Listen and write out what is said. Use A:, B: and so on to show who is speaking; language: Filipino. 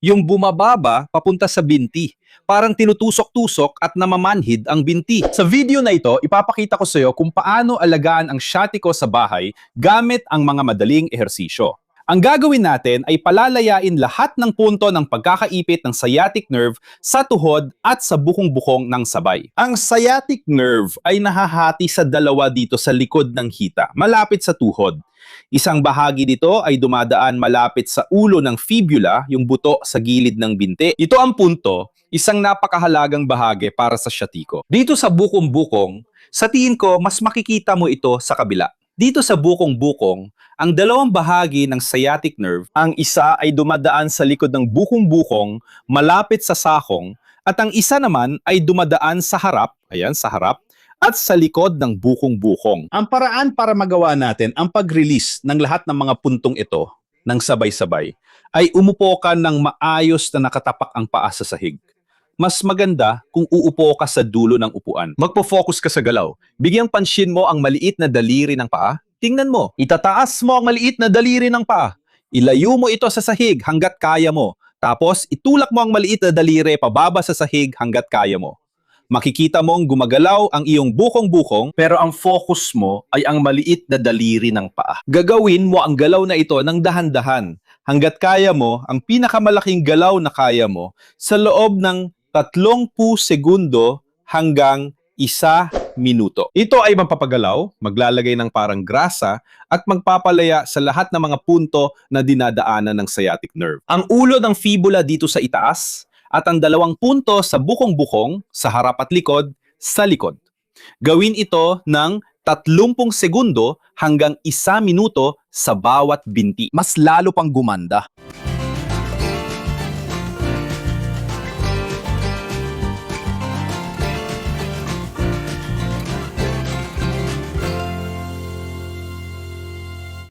A: Yung bumababa papunta sa binti. Parang tinutusok-tusok at namamanhid ang binti. Sa video na ito, ipapakita ko sa iyo kung paano alagaan ang sciatica sa bahay gamit ang mga madaling ehersisyo. Ang gagawin natin ay palalayain lahat ng punto ng pagkakaipit ng sciatic nerve sa tuhod at sa bukong-bukong ng sabay. Ang sciatic nerve ay nahahati sa dalawa dito sa likod ng hita, malapit sa tuhod. Isang bahagi dito ay dumadaan malapit sa ulo ng fibula, yung buto sa gilid ng binti. Ito ang punto, isang napakahalagang bahagi para sa sciatico. Dito sa bukong-bukong, sa tingin ko mas makikita mo ito sa kabila. Dito sa bukong-bukong, ang dalawang bahagi ng sciatic nerve, ang isa ay dumadaan sa likod ng bukong-bukong malapit sa sakong at ang isa naman ay dumadaan sa harap, ayan sa harap, at sa likod ng bukong-bukong. Ang paraan para magawa natin ang pag-release ng lahat ng mga puntong ito ng sabay-sabay ay umupo ka ng maayos na nakatapak ang paa sa sahig. Mas maganda kung uupo ka sa dulo ng upuan. Magpo-focus ka sa galaw. Bigyang pansin mo ang maliit na daliri ng paa. Tingnan mo, itataas mo ang maliit na daliri ng paa. Ilayo mo ito sa sahig hanggat kaya mo. Tapos itulak mo ang maliit na daliri pababa sa sahig hanggat kaya mo. Makikita mong gumagalaw ang iyong bukong-bukong pero ang focus mo ay ang maliit na daliri ng paa. Gagawin mo ang galaw na ito ng dahan-dahan hanggat kaya mo ang pinakamalaking galaw na kaya mo sa loob ng 30 segundo hanggang 1 minuto. Ito ay mapapagalaw, maglalagay ng parang grasa at magpapalaya sa lahat ng mga punto na dinadaanan ng sciatic nerve. Ang ulo ng fibula dito sa itaas at ang 2 punto sa bukong-bukong, sa harap at likod, sa likod. Gawin ito ng 30 segundo hanggang 1 minuto sa bawat binti. Mas lalo pang gumanda.